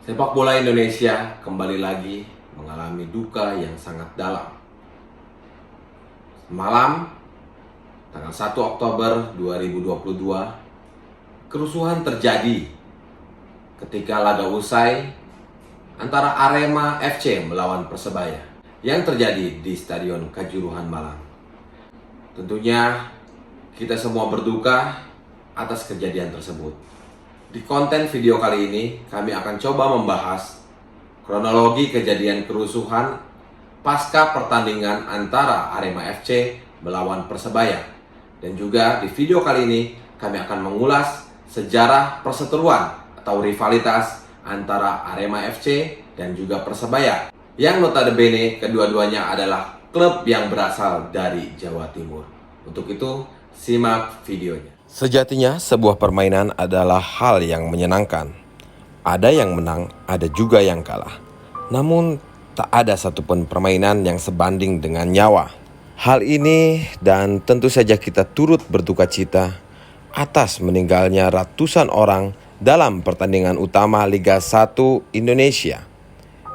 Sepak bola Indonesia kembali lagi mengalami duka yang sangat dalam. Malam tanggal 1 Oktober 2022, kerusuhan terjadi ketika laga usai antara Arema FC melawan Persebaya yang terjadi di Stadion Kanjuruhan Malang. Tentunya kita semua berduka atas kejadian tersebut. Di konten video kali ini, kami akan coba membahas kronologi kejadian kerusuhan pasca pertandingan antara Arema FC melawan Persebaya. Dan juga di video kali ini, kami akan mengulas sejarah perseteruan atau rivalitas antara Arema FC dan juga Persebaya, yang notabene kedua-duanya adalah klub yang berasal dari Jawa Timur. Untuk itu, simak videonya. Sejatinya sebuah permainan adalah hal yang menyenangkan. Ada yang menang, ada juga yang kalah. Namun tak ada satupun permainan yang sebanding dengan nyawa. Hal ini dan tentu saja kita turut berduka cita atas meninggalnya ratusan orang dalam pertandingan utama Liga 1 Indonesia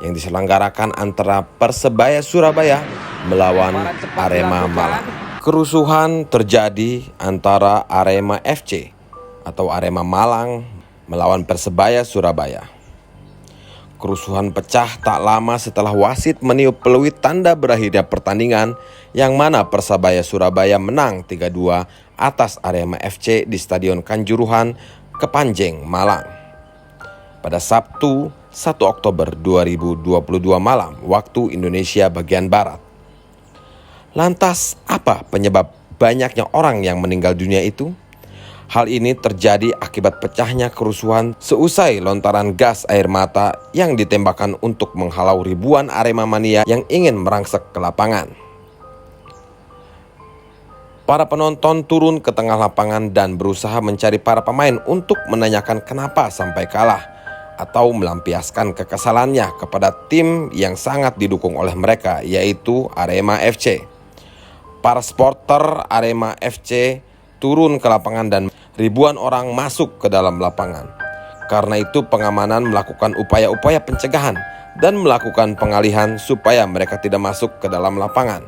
yang diselenggarakan antara Persebaya Surabaya melawan Arema Malang. Kerusuhan terjadi antara Arema FC atau Arema Malang melawan Persebaya Surabaya. Kerusuhan pecah tak lama setelah wasit meniup peluit tanda berakhirnya pertandingan, yang mana Persebaya Surabaya menang 3-2 atas Arema FC di Stadion Kanjuruhan Kepanjeng, Malang. Pada Sabtu 1 Oktober 2022 malam waktu Indonesia bagian Barat. Lantas apa penyebab banyaknya orang yang meninggal dunia itu? Hal ini terjadi akibat pecahnya kerusuhan seusai lontaran gas air mata yang ditembakkan untuk menghalau ribuan Arema mania yang ingin merangsek ke lapangan. Para penonton turun ke tengah lapangan dan berusaha mencari para pemain untuk menanyakan kenapa sampai kalah, atau melampiaskan kekesalannya kepada tim yang sangat didukung oleh mereka, yaitu Arema FC. Para supporter Arema FC turun ke lapangan dan ribuan orang masuk ke dalam lapangan. Karena itu pengamanan melakukan upaya-upaya pencegahan dan melakukan pengalihan supaya mereka tidak masuk ke dalam lapangan.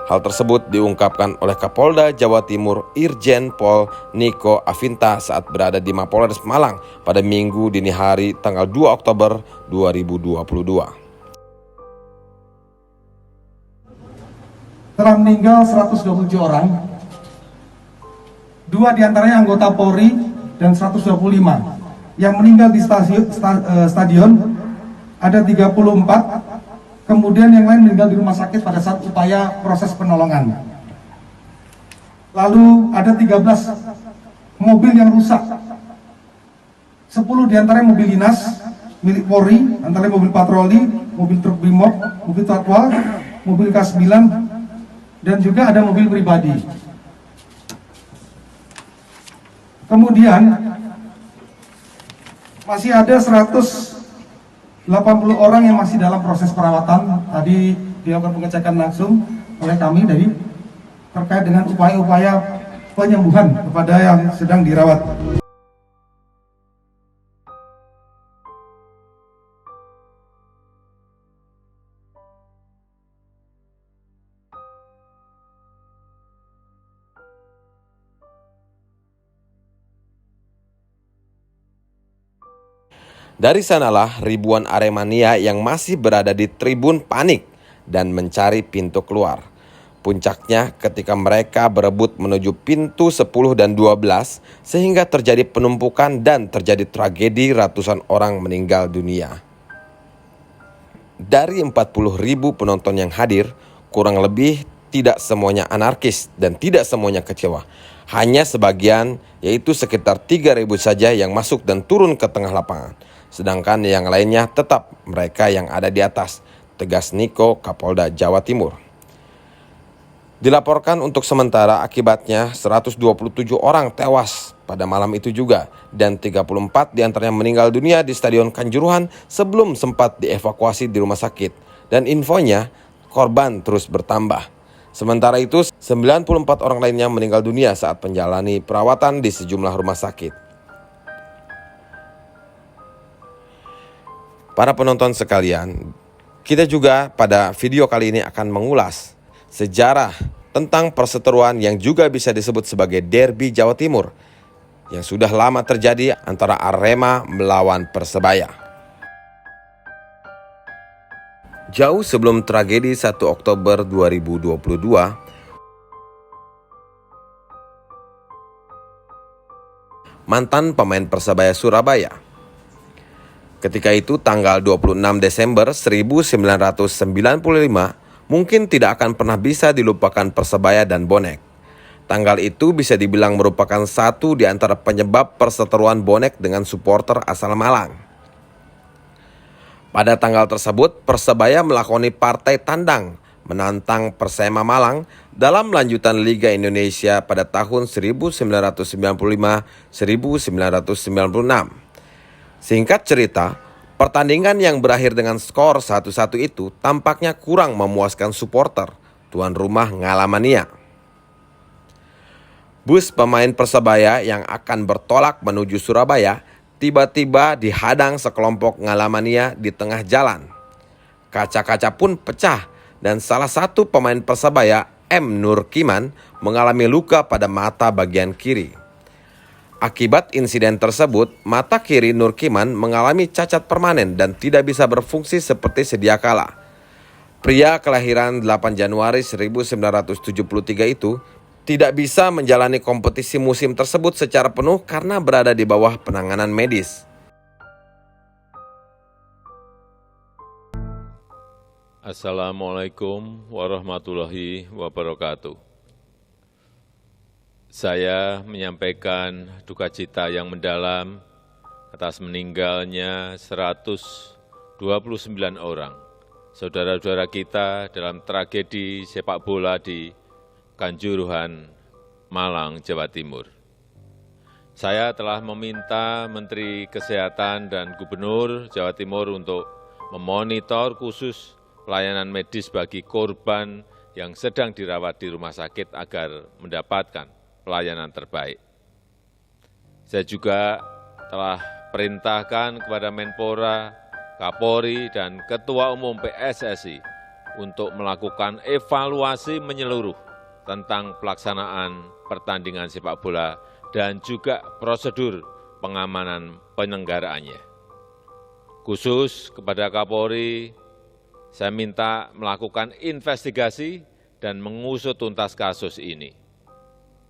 Hal tersebut diungkapkan oleh Kapolda Jawa Timur Irjen Pol Niko Afinta saat berada di Mapolres Malang pada Minggu dini hari tanggal 2 Oktober 2022. Telah meninggal 127 orang, 2 diantaranya anggota Polri dan 125. Yang meninggal di stadion ada 34, kemudian yang lain meninggal di rumah sakit pada saat upaya proses penolongan. Lalu ada 13 mobil yang rusak, 10 diantaranya mobil dinas milik Polri, antara mobil patroli, mobil truk Brimob, mobil Tatwal, mobil K9, dan juga ada mobil pribadi. Kemudian masih ada 180 orang yang masih dalam proses perawatan. Tadi dilakukan pengecekan langsung oleh kami dari terkait dengan upaya-upaya penyembuhan kepada yang sedang dirawat. Dari sanalah ribuan Aremania yang masih berada di tribun panik dan mencari pintu keluar. Puncaknya ketika mereka berebut menuju pintu 10 dan 12 sehingga terjadi penumpukan dan terjadi tragedi ratusan orang meninggal dunia. Dari 40.000 penonton yang hadir, kurang lebih tidak semuanya anarkis dan tidak semuanya kecewa. Hanya sebagian, yaitu sekitar 3.000 saja yang masuk dan turun ke tengah lapangan. Sedangkan yang lainnya tetap mereka yang ada di atas, tegas Niko, Kapolda Jawa Timur. Dilaporkan untuk sementara akibatnya 127 orang tewas pada malam itu juga, dan 34 diantaranya meninggal dunia di Stadion Kanjuruhan sebelum sempat dievakuasi di rumah sakit. Dan infonya korban terus bertambah. Sementara itu 94 orang lainnya meninggal dunia saat menjalani perawatan di sejumlah rumah sakit. Para penonton sekalian, kita juga pada video kali ini akan mengulas sejarah tentang perseteruan yang juga bisa disebut sebagai Derby Jawa Timur yang sudah lama terjadi antara Arema melawan Persebaya. Jauh sebelum tragedi 1 Oktober 2022, mantan pemain Persebaya Surabaya. Ketika itu tanggal 26 Desember 1995 mungkin tidak akan pernah bisa dilupakan Persebaya dan bonek. Tanggal itu bisa dibilang merupakan satu di antara penyebab perseteruan bonek dengan supporter asal Malang. Pada tanggal tersebut Persebaya melakoni partai tandang menantang Persema Malang dalam lanjutan Liga Indonesia pada tahun 1995-1996. Singkat cerita, pertandingan yang berakhir dengan skor 1-1 itu tampaknya kurang memuaskan supporter tuan rumah Ngalamania. Bus pemain Persebaya yang akan bertolak menuju Surabaya tiba-tiba dihadang sekelompok Ngalamania di tengah jalan. Kaca-kaca pun pecah dan salah satu pemain Persebaya, M. Nurkiman, mengalami luka pada mata bagian kiri. Akibat insiden tersebut, mata kiri Nurkiman mengalami cacat permanen dan tidak bisa berfungsi seperti sedia kala. Pria kelahiran 8 Januari 1973 itu tidak bisa menjalani kompetisi musim tersebut secara penuh karena berada di bawah penanganan medis. Assalamualaikum warahmatullahi wabarakatuh. Saya menyampaikan duka cita yang mendalam atas meninggalnya 129 orang saudara-saudara kita dalam tragedi sepak bola di Kanjuruhan, Malang, Jawa Timur. Saya telah meminta Menteri Kesehatan dan Gubernur Jawa Timur untuk memonitor khusus pelayanan medis bagi korban yang sedang dirawat di rumah sakit agar mendapatkan pelayanan terbaik. Saya juga telah perintahkan kepada Menpora, Kapolri, dan Ketua Umum PSSI untuk melakukan evaluasi menyeluruh tentang pelaksanaan pertandingan sepak bola dan juga prosedur pengamanan penyelenggaraannya. Khusus kepada Kapolri, saya minta melakukan investigasi dan mengusut tuntas kasus ini.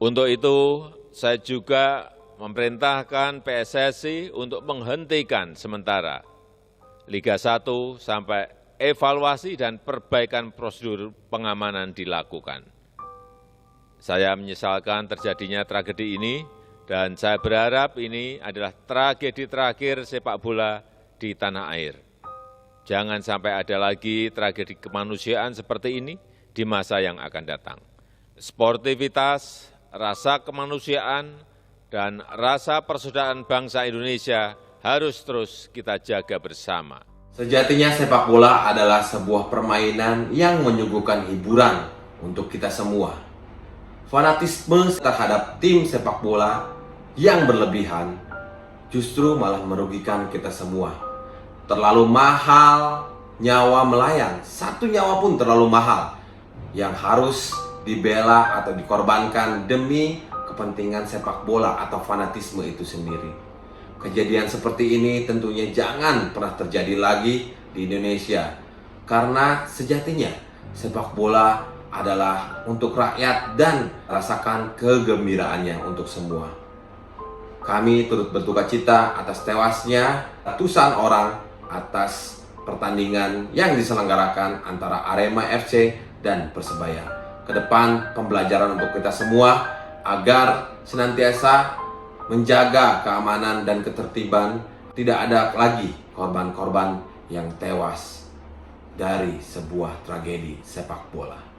Untuk itu, saya juga memerintahkan PSSI untuk menghentikan sementara Liga 1 sampai evaluasi dan perbaikan prosedur pengamanan dilakukan. Saya menyesalkan terjadinya tragedi ini dan saya berharap ini adalah tragedi terakhir sepak bola di tanah air. Jangan sampai ada lagi tragedi kemanusiaan seperti ini di masa yang akan datang. Sportivitas, rasa kemanusiaan, dan rasa persaudaraan bangsa Indonesia harus terus kita jaga bersama. Sejatinya sepak bola adalah sebuah permainan yang menyuguhkan hiburan untuk kita semua. Fanatisme terhadap tim sepak bola yang berlebihan justru malah merugikan kita semua. Terlalu mahal nyawa melayang, satu nyawa pun terlalu mahal yang harus dibela atau dikorbankan demi kepentingan sepak bola atau fanatisme itu sendiri. Kejadian seperti ini tentunya jangan pernah terjadi lagi di Indonesia, karena sejatinya sepak bola adalah untuk rakyat dan rasakan kegembiraannya untuk semua. Kami turut berduka cita atas tewasnya ratusan orang atas pertandingan yang diselenggarakan antara Arema FC dan Persebaya. Kedepan pembelajaran untuk kita semua agar senantiasa menjaga keamanan dan ketertiban, tidak ada lagi korban-korban yang tewas dari sebuah tragedi sepak bola.